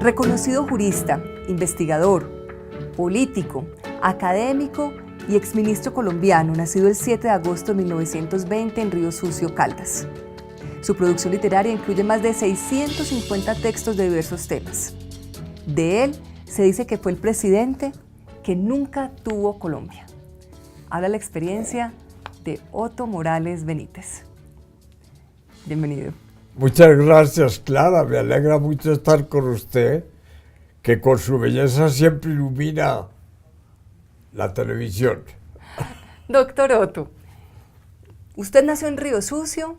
Reconocido jurista, investigador, político, académico y exministro colombiano, nacido el 7 de agosto de 1920 en Río Sucio, Caldas. Su producción literaria incluye más de 650 textos de diversos temas. De él se dice que fue el presidente que nunca tuvo Colombia. Habla la experiencia de Otto Morales Benítez. Bienvenido. Muchas gracias, Clara. Me alegra mucho estar con usted, que con su belleza siempre ilumina la televisión. Doctor Otto, usted nació en Río Sucio,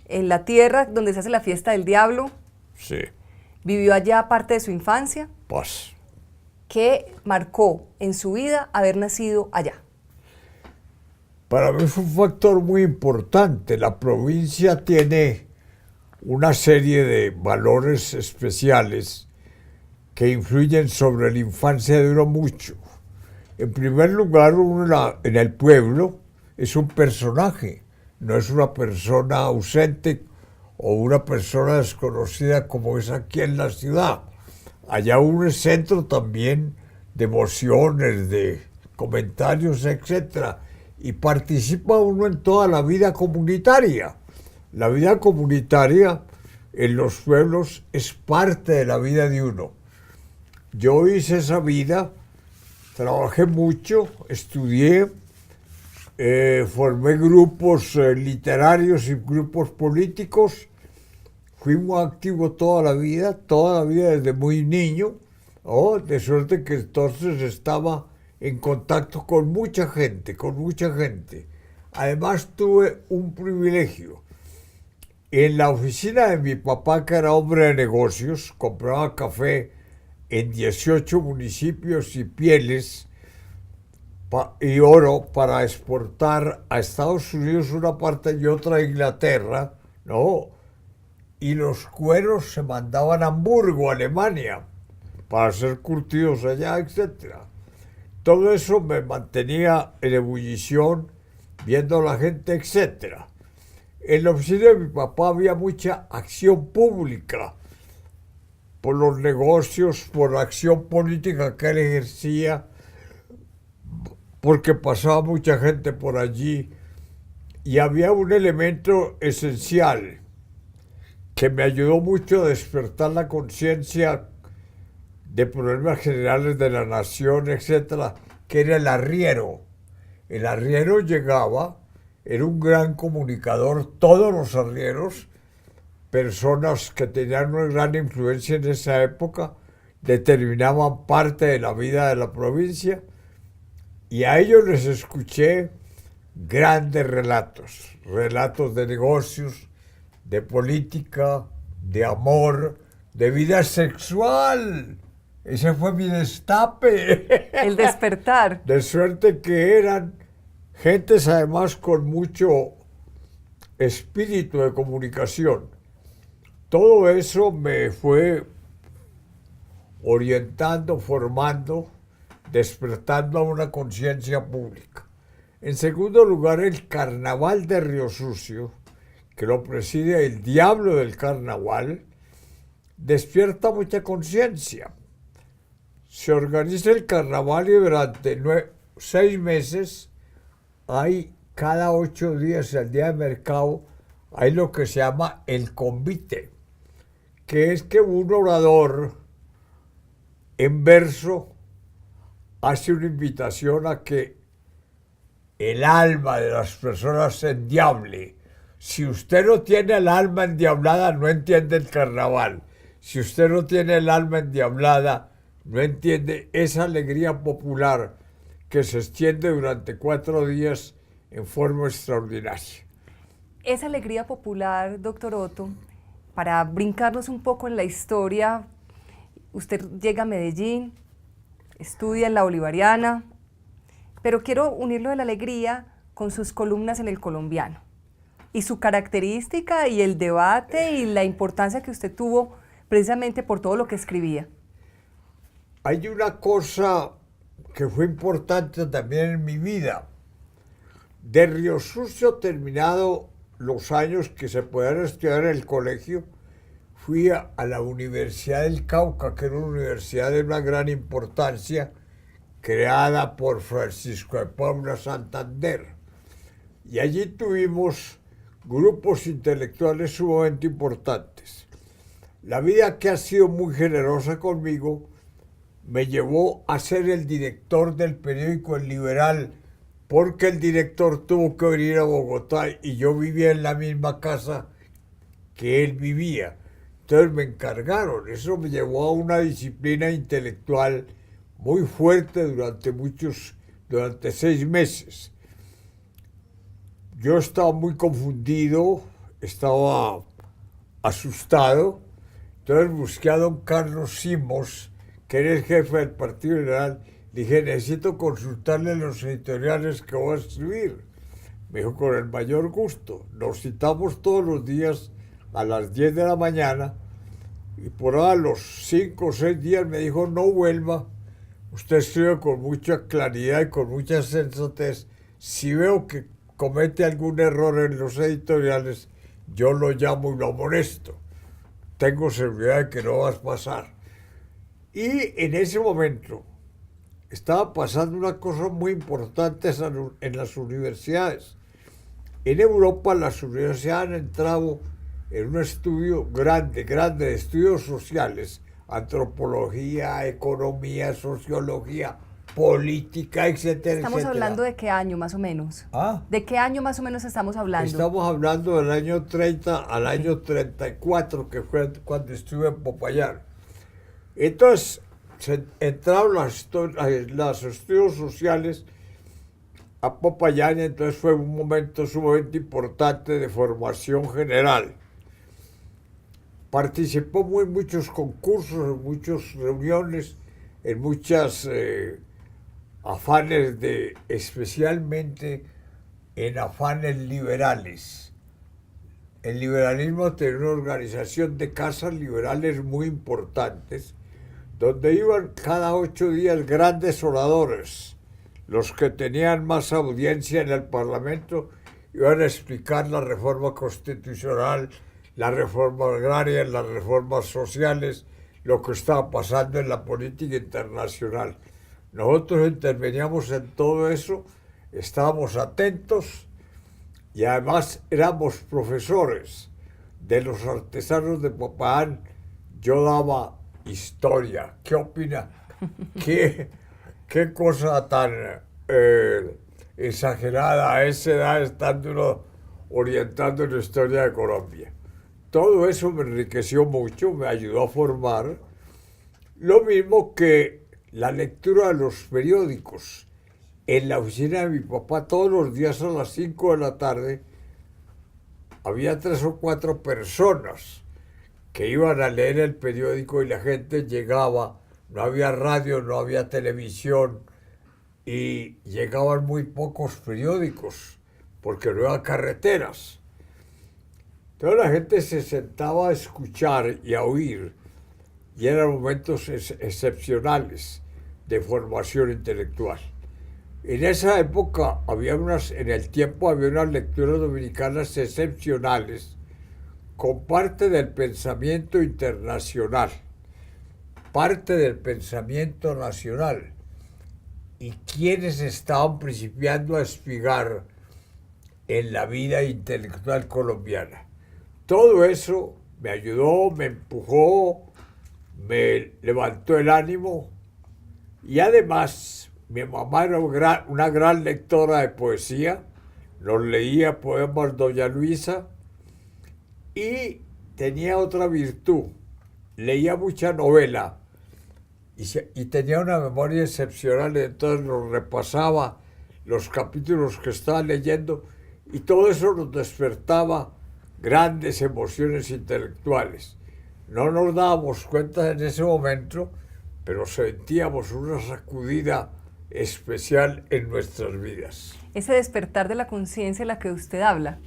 en la tierra donde se hace la fiesta del diablo. Sí. Vivió allá parte de su infancia. Pues. ¿Qué marcó en su vida haber nacido allá? Para mí fue un factor muy importante. La provincia tiene una serie de valores especiales que influyen sobre la infancia de uno mucho. En primer lugar, uno en el pueblo es un personaje, no es una persona ausente o una persona desconocida como es aquí en la ciudad. Allá uno es centro también de emociones, de comentarios, etc. Y participa uno en toda la vida comunitaria. La vida comunitaria en los pueblos es parte de la vida de uno. Yo hice esa vida, trabajé mucho, estudié, formé grupos literarios y grupos políticos, fui muy activo toda la vida desde muy niño, de suerte que entonces estaba en contacto con mucha gente, Además tuve un privilegio. En la oficina de mi papá, que era hombre de negocios, compraba café en 18 municipios y pieles y oro para exportar a Estados Unidos una parte y otra a Inglaterra, ¿no? Y los cueros se mandaban a Hamburgo, Alemania, para ser curtidos allá, etc. Todo eso me mantenía en ebullición, viendo a la gente, etc. En la oficina de mi papá había mucha acción pública por los negocios, por la acción política que él ejercía, porque pasaba mucha gente por allí. Y había un elemento esencial que me ayudó mucho a despertar la conciencia de problemas generales de la nación, etc., que era el arriero. El arriero llegaba, era un gran comunicador, todos los arrieros, personas que tenían una gran influencia en esa época, determinaban parte de la vida de la provincia, y a ellos les escuché grandes relatos de negocios, de política, de amor, de vida sexual. Ese fue mi destape. El despertar. De suerte que eran gentes además con mucho espíritu de comunicación. Todo eso me fue orientando, formando, despertando a una conciencia pública. En segundo lugar, el Carnaval de Río Sucio, que lo preside el diablo del carnaval, despierta mucha conciencia. Se organiza el carnaval y durante 6 meses hay cada 8 días, el día de mercado, hay lo que se llama el convite, que es que un orador en verso hace una invitación a que el alma de las personas se endiable. Si usted no tiene el alma endiablada, no entiende el carnaval. Si usted no tiene el alma endiablada, no entiende esa alegría popular que se extiende durante 4 días en forma extraordinaria. Esa alegría popular, doctor Otto, para brincarnos un poco en la historia, usted llega a Medellín, estudia en la Bolivariana, pero quiero unirlo de la alegría con sus columnas en El Colombiano y su característica y el debate y la importancia que usted tuvo precisamente por todo lo que escribía. Hay una cosa que fue importante también en mi vida. De Río Sucio, terminado los años que se podían estudiar en el colegio, fui a la Universidad del Cauca, que era una universidad de una gran importancia, creada por Francisco de Paula Santander. Y allí tuvimos grupos intelectuales sumamente importantes. La vida, que ha sido muy generosa conmigo, me llevó a ser el director del periódico El Liberal, porque el director tuvo que venir a Bogotá y yo vivía en la misma casa que él vivía. Entonces me encargaron. Eso me llevó a una disciplina intelectual muy fuerte durante 6 meses. Yo estaba muy confundido, estaba asustado. Entonces busqué a don Carlos Simos, que era el jefe del Partido Liberal. Dije, necesito consultarle los editoriales que voy a escribir. Me dijo, con el mayor gusto. Nos citamos todos los días a las 10 de la mañana y por ahí a los 5 o 6 días me dijo, no vuelva. Usted escribe con mucha claridad y con mucha sensatez. Si veo que comete algún error en los editoriales, yo lo llamo y lo amonesto. Tengo seguridad de que no va a pasar. Y en ese momento estaba pasando una cosa muy importante en las universidades. En Europa las universidades han entrado en un estudio grande de estudios sociales, antropología, economía, sociología, política, etcétera, ¿Estamos hablando de qué año más o menos? ¿Ah? ¿De qué año más o menos estamos hablando? Estamos hablando del año 30 al año 34, que fue cuando estuve en Popayán. Entonces, entraron los estudios sociales a Popayán, y entonces fue un momento sumamente importante de formación general. Participó en muchos concursos, en muchas reuniones, en muchas afanes especialmente en afanes liberales. El liberalismo tenía una organización de casas liberales muy importantes, donde iban cada 8 días grandes oradores, los que tenían más audiencia en el Parlamento, iban a explicar la reforma constitucional, la reforma agraria, las reformas sociales, lo que estaba pasando en la política internacional. Nosotros interveníamos en todo eso, estábamos atentos y además éramos profesores de los artesanos de Popayán. Yo daba historia. ¿Qué opina? ¿Qué cosa tan exagerada a esa edad estando uno orientando en la historia de Colombia? Todo eso me enriqueció mucho, me ayudó a formar. Lo mismo que la lectura de los periódicos. En la oficina de mi papá, todos los días a las 5 de la tarde, había 3 o 4 personas que iban a leer el periódico y la gente llegaba. No había radio, no había televisión y llegaban muy pocos periódicos porque no había carreteras. Entonces la gente se sentaba a escuchar y a oír, y eran momentos excepcionales de formación intelectual. En esa época en el tiempo había unas lecturas dominicanas excepcionales con parte del pensamiento internacional, parte del pensamiento nacional, y quienes estaban principiando a espigar en la vida intelectual colombiana. Todo eso me ayudó, me empujó, me levantó el ánimo, y además mi mamá era una gran lectora de poesía, nos leía poemas doña Luisa, y tenía otra virtud, leía mucha novela y tenía una memoria excepcional, entonces nos repasaba los capítulos que estaba leyendo y todo eso nos despertaba grandes emociones intelectuales. No nos dábamos cuenta en ese momento, pero sentíamos una sacudida especial en nuestras vidas. Ese despertar de la conciencia de la que usted habla.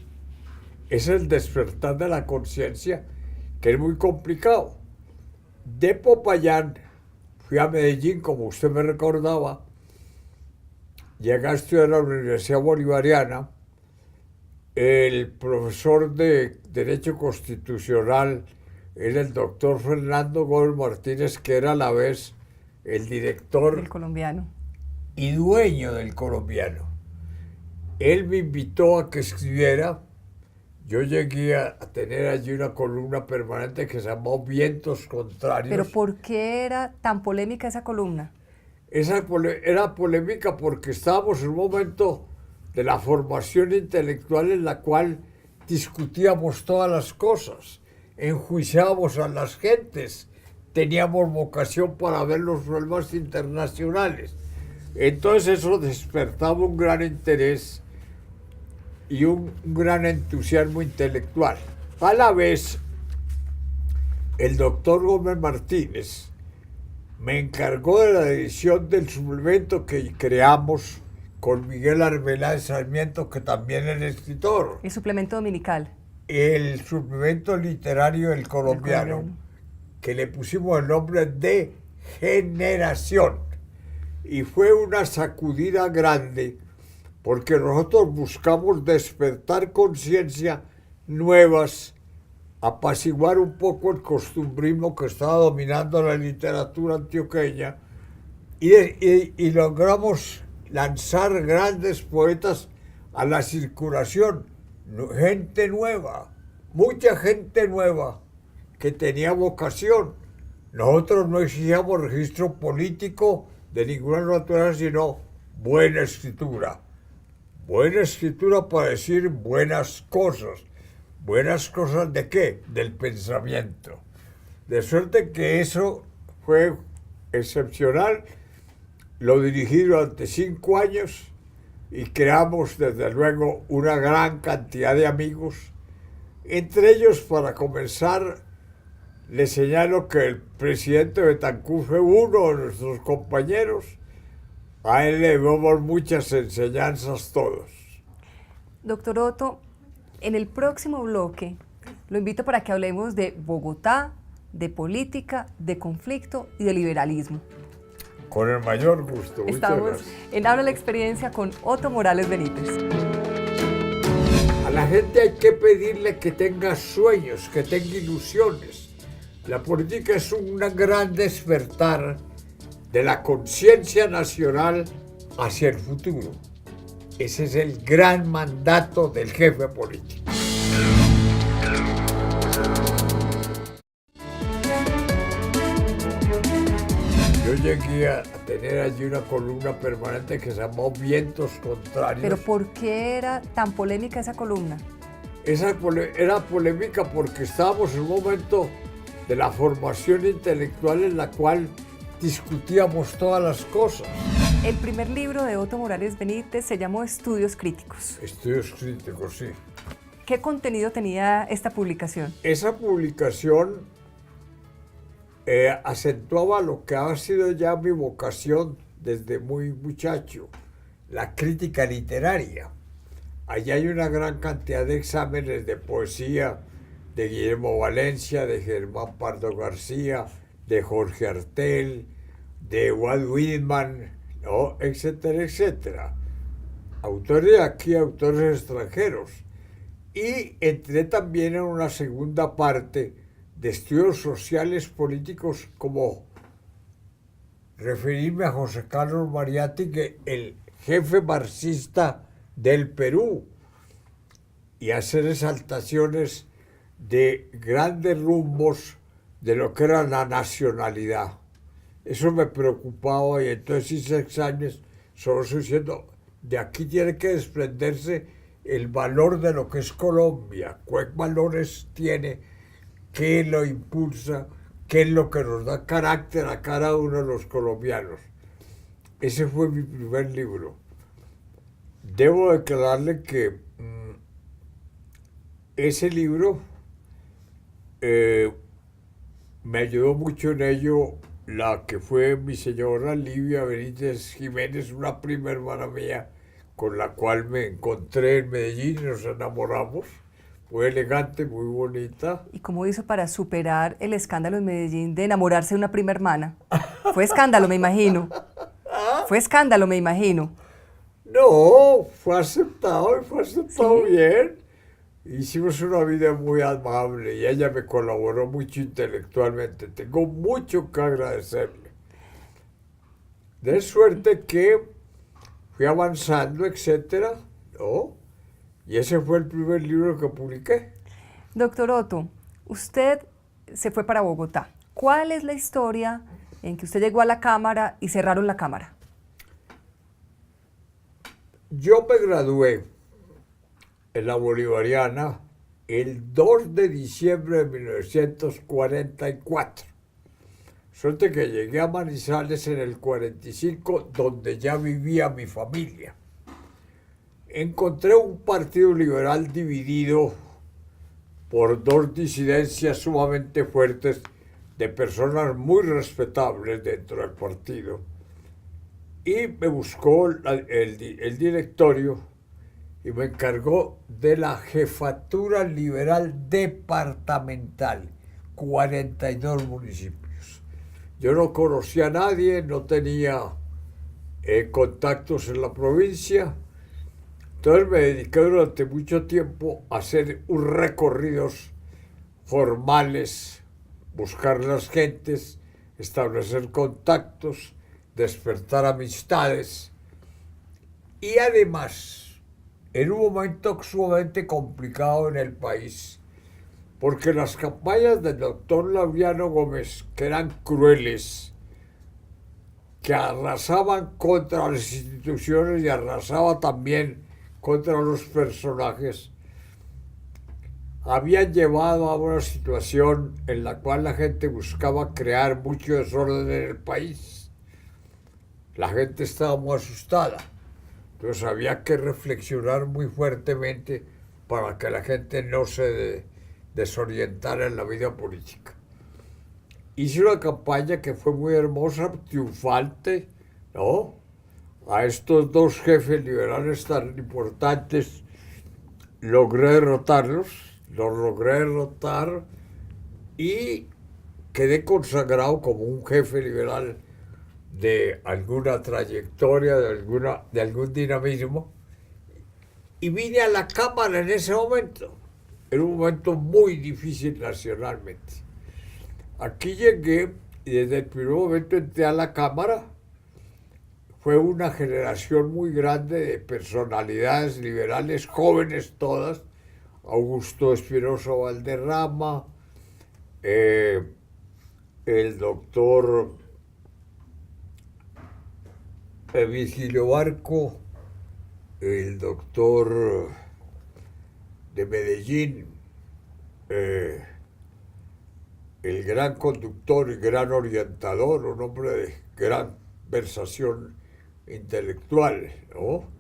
Es el despertar de la conciencia, que es muy complicado. De Popayán fui a Medellín, como usted me recordaba, llegué a estudiar a la Universidad Bolivariana. El profesor de Derecho Constitucional era el doctor Fernando Gómez Martínez, que era a la vez el director del Colombiano y dueño del Colombiano. Él me invitó a que escribiera. Yo llegué a tener allí una columna permanente que se llamó Vientos Contrarios. ¿Pero por qué era tan polémica esa columna? Era polémica porque estábamos en un momento de la formación intelectual en la cual discutíamos todas las cosas, enjuiciábamos a las gentes, teníamos vocación para ver los problemas internacionales. Entonces eso despertaba un gran interés y un gran entusiasmo intelectual. A la vez, el doctor Gómez Martínez me encargó de la edición del suplemento que creamos con Miguel Arbeláez Sarmiento, que también es escritor. El suplemento dominical. El suplemento literario del Colombiano, que le pusimos el nombre de Generación. Y fue una sacudida grande, porque nosotros buscamos despertar conciencia nuevas, apaciguar un poco el costumbrismo que estaba dominando la literatura antioqueña, y logramos lanzar grandes poetas a la circulación, gente nueva, mucha gente nueva que tenía vocación. Nosotros no exigíamos registro político de ninguna naturaleza, sino buena escritura. Buena escritura para decir buenas cosas. ¿Buenas cosas de qué? Del pensamiento. De suerte que eso fue excepcional. Lo dirigí durante 5 años y creamos desde luego una gran cantidad de amigos. Entre ellos, para comenzar, le señalo que el presidente Betancur fue uno de nuestros compañeros. A él le debemos muchas enseñanzas todos. Doctor Otto, en el próximo bloque lo invito para que hablemos de Bogotá, de política, de conflicto y de liberalismo. Con el mayor gusto. Estamos en Habla la Experiencia con Otto Morales Benítez. A la gente hay que pedirle que tenga sueños, que tenga ilusiones. La política es un gran despertar de la conciencia nacional hacia el futuro. Ese es el gran mandato del jefe político. Yo llegué a tener allí una columna permanente que se llamó Vientos Contrarios. ¿Pero por qué era tan polémica esa columna? Era polémica porque estábamos en un momento de la formación intelectual en la cual discutíamos todas las cosas. El primer libro de Otto Morales Benítez se llamó Estudios Críticos. Estudios Críticos, sí. ¿Qué contenido tenía esta publicación? Esa publicación acentuaba lo que ha sido ya mi vocación desde muy muchacho, la crítica literaria. Allí hay una gran cantidad de exámenes de poesía de Guillermo Valencia, de Germán Pardo García, de Jorge Artel, de Walt Whitman, ¿no? Etcétera, etcétera. Autores de aquí, autores extranjeros. Y entré también en una segunda parte de estudios sociales políticos, como referirme a José Carlos Mariátegui, que el jefe marxista del Perú, y hacer exaltaciones de grandes rumbos de lo que era la nacionalidad. Eso me preocupaba y entonces hice exámenes solo diciendo, de aquí tiene que desprenderse el valor de lo que es Colombia, qué valores tiene, qué lo impulsa, qué es lo que nos da carácter a cada uno de los colombianos. Ese fue mi primer libro. Debo declararle que ese libro me ayudó mucho en ello la que fue mi señora Livia Benítez Jiménez, una prima hermana mía, con la cual me encontré en Medellín y nos enamoramos. Muy elegante, muy bonita. ¿Y cómo hizo para superar el escándalo en Medellín de enamorarse de una prima hermana? Fue escándalo, me imagino. Fue escándalo, me imagino. No, fue aceptado y fue aceptado bien. Hicimos una vida muy amable y ella me colaboró mucho intelectualmente. Tengo mucho que agradecerle. De suerte que fui avanzando, etcétera, ¿no? Y ese fue el primer libro que publiqué. Doctor Otto, usted se fue para Bogotá. ¿Cuál es la historia en que usted llegó a la Cámara y cerraron la Cámara? Yo me gradué en la Bolivariana el 2 de diciembre de 1944. Suerte que llegué a Manizales en el 45, donde ya vivía mi familia. Encontré un partido liberal dividido por dos disidencias sumamente fuertes de personas muy respetables dentro del partido. Y me buscó el directorio y me encargó de la jefatura liberal departamental, 42 municipios. Yo no conocía a nadie, no tenía contactos en la provincia, entonces me dediqué durante mucho tiempo a hacer recorridos formales, buscar las gentes, establecer contactos, despertar amistades y además en un momento sumamente complicado en el país, porque las campañas del doctor Laureano Gómez, que eran crueles, que arrasaban contra las instituciones y arrasaba también contra los personajes, habían llevado a una situación en la cual la gente buscaba crear mucho desorden en el país. La gente estaba muy asustada. Entonces había que reflexionar muy fuertemente para que la gente no se desorientara en la vida política. Hice una campaña que fue muy hermosa, triunfante, ¿no? A estos dos jefes liberales tan importantes logré derrotarlos, los logré derrotar y quedé consagrado como un jefe liberal de alguna trayectoria, de algún dinamismo, y vine a la Cámara en ese momento. Era un momento muy difícil nacionalmente. Aquí llegué y desde el primer momento entré a la Cámara. Fue una generación muy grande de personalidades liberales, jóvenes todas. Augusto Espinosa Valderrama, el doctor Virgilio Barco, el doctor de Medellín, el gran conductor y gran orientador, un hombre de gran versación intelectual, ¿no?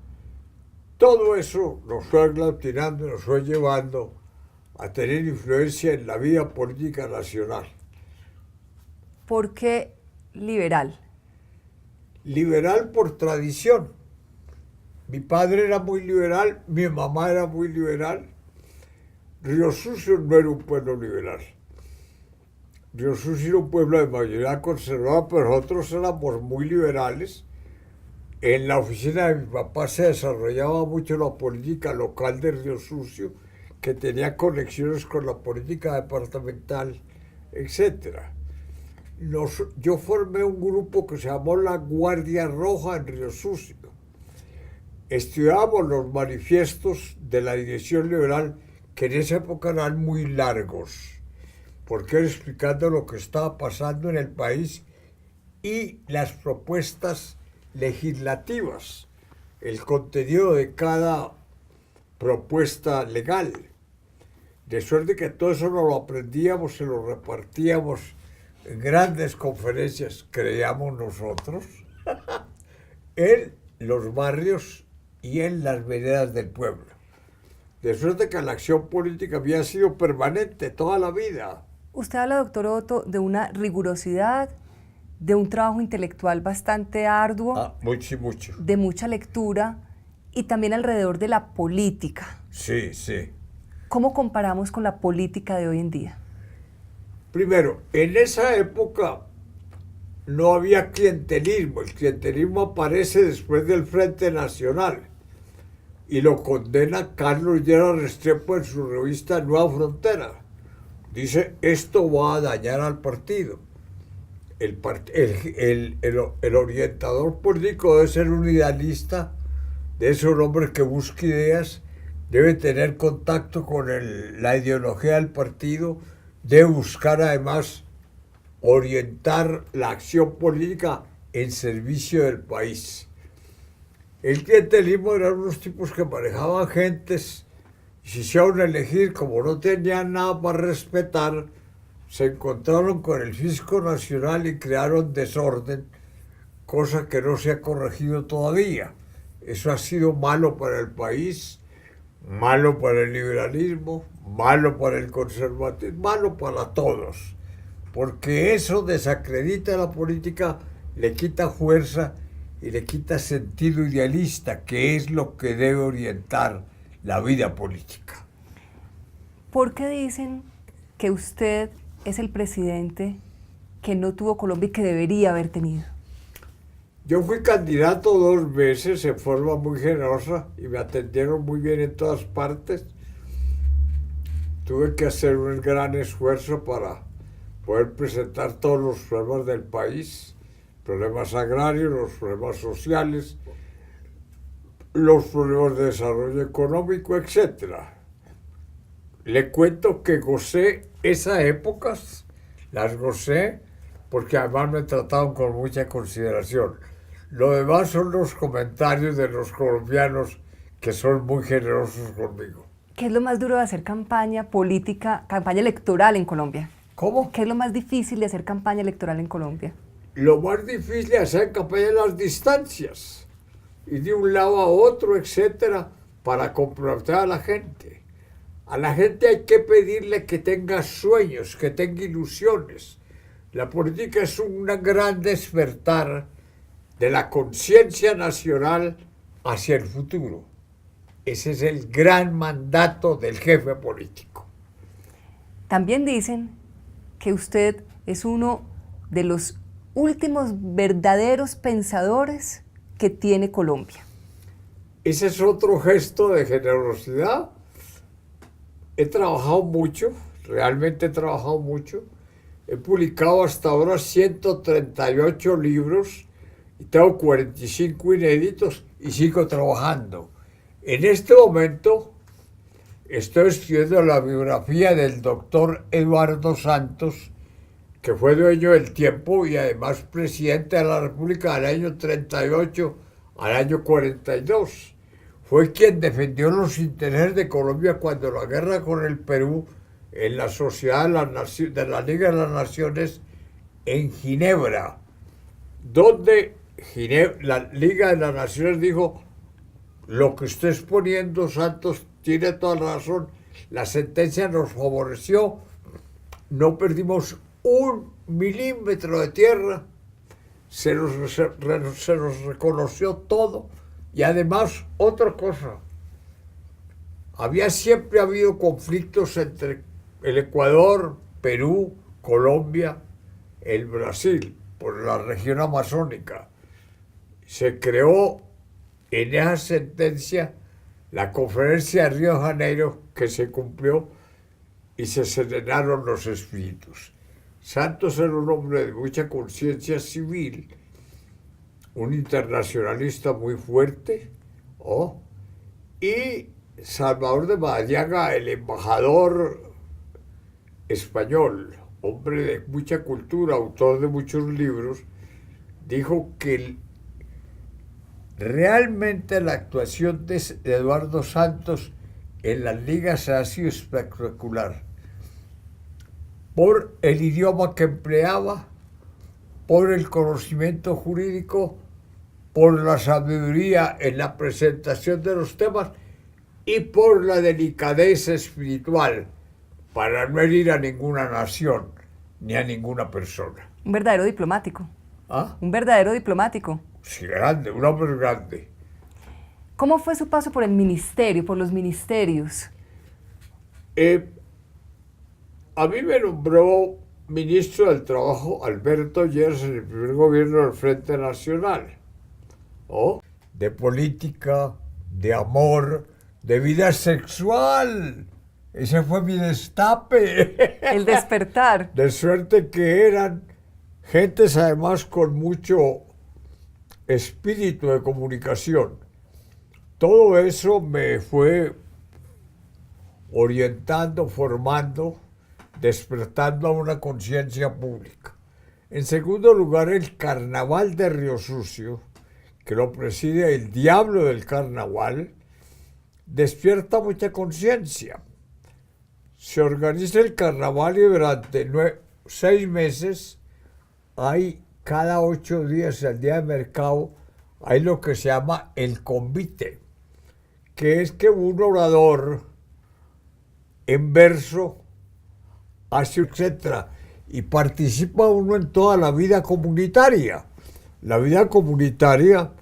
Todo eso nos fue aglutinando, nos fue llevando a tener influencia en la vida política nacional. ¿Por qué liberal? Liberal por tradición. Mi padre era muy liberal, mi mamá era muy liberal. Río Sucio no era un pueblo liberal. Río Sucio era un pueblo de mayoría conservadora, pero nosotros éramos muy liberales. En la oficina de mi papá se desarrollaba mucho la política local de Río Sucio, que tenía conexiones con la política departamental, etc. Yo formé un grupo que se llamó la Guardia Roja en Río Sucio. Estudiábamos los manifiestos de la dirección liberal, que en esa época eran muy largos, porque era explicando lo que estaba pasando en el país y las propuestas legislativas, el contenido de cada propuesta legal. De suerte que todo eso nos lo aprendíamos, se lo repartíamos en grandes conferencias, creíamos nosotros, en los barrios y en las veredas del pueblo. De suerte que la acción política había sido permanente toda la vida. Usted habla, doctor Otto, de una rigurosidad, de un trabajo intelectual bastante arduo, Mucho. de mucha lectura y también alrededor de la política. Sí, sí. ¿Cómo comparamos con la política de hoy en día? Primero, en esa época no había clientelismo. El clientelismo aparece después del Frente Nacional. y lo condena Carlos Lleras Restrepo en su revista Nueva Frontera. Dice, esto va a dañar al partido. El orientador político debe ser un idealista, debe ser un hombre que busque ideas, debe tener contacto con la ideología del partido, debe buscar además orientar la acción política en servicio del país. El clientelismo eran unos tipos que manejaban gentes y si se iban a elegir, como no tenían nada para respetar, se encontraron con el fisco nacional y crearon desorden, cosa que no se ha corregido todavía. Eso ha sido malo para el país, malo para el liberalismo, malo para el conservatismo, malo para todos, porque eso desacredita la política, le quita fuerza y le quita sentido idealista, que es lo que debe orientar la vida política. ¿Por qué dicen que usted es el presidente que no tuvo Colombia y que debería haber tenido? Yo fui candidato 2 veces en forma muy generosa y me atendieron muy bien en todas partes. Tuve que hacer un gran esfuerzo para poder presentar todos los problemas del país, problemas agrarios, los problemas sociales, los problemas de desarrollo económico, etc. Le cuento que gocé esas épocas, las gocé porque además me trataron con mucha consideración. Lo demás son los comentarios de los colombianos que son muy generosos conmigo. ¿Qué es lo más duro de hacer campaña política, campaña electoral en Colombia? ¿Cómo? ¿Qué es lo más difícil de hacer campaña electoral en Colombia? Lo más difícil de hacer campaña es las distancias, y de un lado a otro, etcétera, para comprometer a la gente. A la gente hay que pedirle que tenga sueños, que tenga ilusiones. La política es un gran despertar de la conciencia nacional hacia el futuro. Ese es el gran mandato del jefe político. También dicen que usted es uno de los últimos verdaderos pensadores que tiene Colombia. Ese es otro gesto de generosidad. He trabajado mucho, realmente he trabajado mucho. He publicado hasta ahora 138 libros y tengo 45 inéditos y sigo trabajando. En este momento estoy escribiendo la biografía del doctor Eduardo Santos, que fue dueño del Tiempo y además presidente de la República del año 38 al año 42. Fue quien defendió los intereses de Colombia cuando la guerra con el Perú en la Sociedad de la Liga de las Naciones en Ginebra, donde la Liga de las Naciones dijo: lo que usted es poniendo, Santos, tiene toda la razón, la sentencia nos favoreció, no perdimos 1 milímetro de tierra, se nos reconoció todo. Y además, otra cosa, siempre ha habido conflictos entre el Ecuador, Perú, Colombia, el Brasil, por la región amazónica. Se creó en esa sentencia la conferencia de Río de Janeiro, que se cumplió y se serenaron los espíritus. Santos era un hombre de mucha conciencia civil, un internacionalista muy fuerte, y Salvador de Madariaga, el embajador español, hombre de mucha cultura, autor de muchos libros, dijo que realmente la actuación de Eduardo Santos en las ligas ha sido espectacular, por el idioma que empleaba, por el conocimiento jurídico, por la sabiduría en la presentación de los temas y por la delicadeza espiritual para no herir a ninguna nación ni a ninguna persona. Un verdadero diplomático. ¿Ah? Un verdadero diplomático. Sí, grande, un hombre grande. ¿Cómo fue su paso por el ministerio, por los ministerios? A mí me nombró ministro del Trabajo Alberto Lleras en el primer gobierno del Frente Nacional, de política, de amor, de vida sexual. Ese fue mi destape. El despertar. De suerte que eran gentes además con mucho espíritu de comunicación. Todo eso me fue orientando, formando, despertando a una conciencia pública. En segundo lugar, el Carnaval de Río Sucio, que lo preside el diablo del carnaval, despierta mucha conciencia. Se organiza el carnaval y durante 6 meses hay cada 8 días, el día de mercado, hay lo que se llama el convite, que es que un orador en verso hace etcétera, y participa uno en toda la vida comunitaria. La vida comunitaria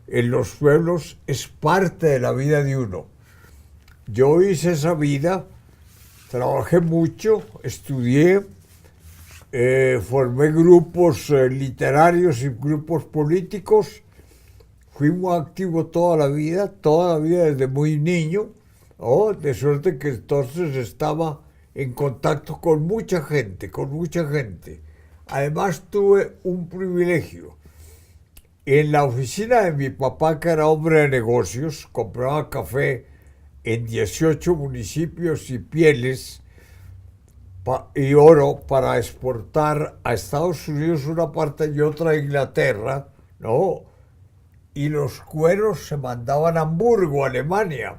en los pueblos es parte de la vida de uno. Yo hice esa vida, trabajé mucho, estudié, formé grupos literarios y grupos políticos, fui muy activo toda la vida desde muy niño, ¿no? De suerte que entonces estaba en contacto con mucha gente, Además tuve un privilegio. En la oficina de mi papá, que era hombre de negocios, compraba café en 18 municipios y pieles y oro para exportar a Estados Unidos una parte y otra a Inglaterra, ¿no? Y los cueros se mandaban a Hamburgo, Alemania.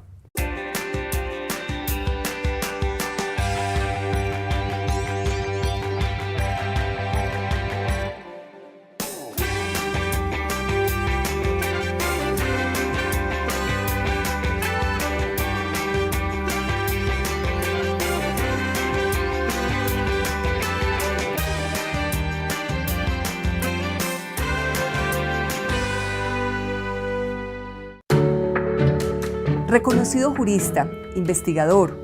Reconocido jurista, investigador,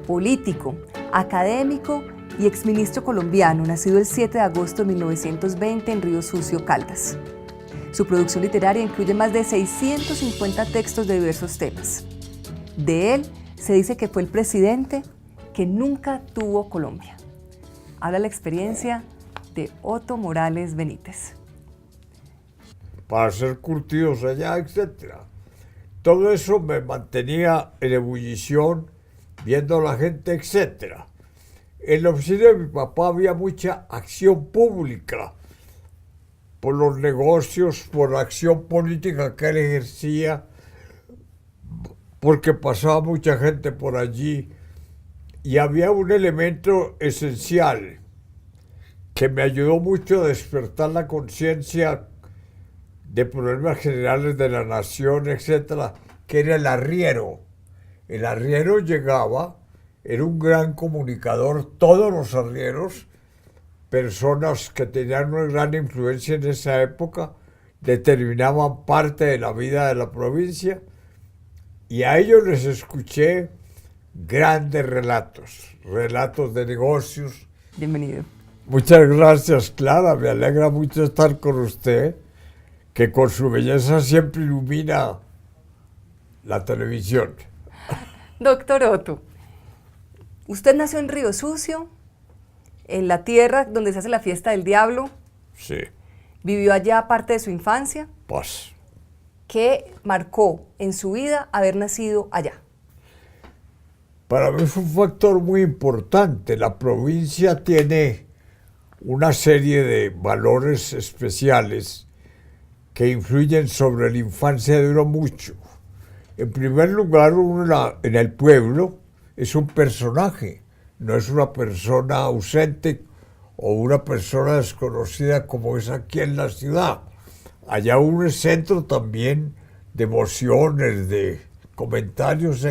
político, académico y exministro colombiano, nacido el 7 de agosto de 1920 en Río Sucio, Caldas. Su producción literaria incluye más de 650 textos de diversos temas. De él se dice que fue el presidente que nunca tuvo Colombia. Habla la experiencia de Otto Morales Benítez. Para ser curtidos allá, etcétera. Todo eso me mantenía en ebullición, viendo a la gente, etc. En la oficina de mi papá había mucha acción pública, por los negocios, por la acción política que él ejercía, porque pasaba mucha gente por allí. Y había un elemento esencial que me ayudó mucho a despertar la conciencia de problemas generales de la nación, etcétera, que era el arriero. El arriero llegaba, era un gran comunicador, todos los arrieros, personas que tenían una gran influencia en esa época, determinaban parte de la vida de la provincia, y a ellos les escuché grandes relatos de negocios. Bienvenido. Muchas gracias, Clara, me alegra mucho estar con usted, que con su belleza siempre ilumina la televisión. Doctor Otto, usted nació en Río Sucio, en la tierra donde se hace la fiesta del diablo. Sí. Vivió allá parte de su infancia. Pues. ¿Qué marcó en su vida haber nacido allá? Para mí fue un factor muy importante. La provincia tiene una serie de valores especiales que influyen sobre la infancia de uno mucho. En primer lugar, uno en el pueblo es un personaje, no es una persona ausente o una persona desconocida como es aquí en la ciudad. Allá uno es centro también de emociones, de comentarios.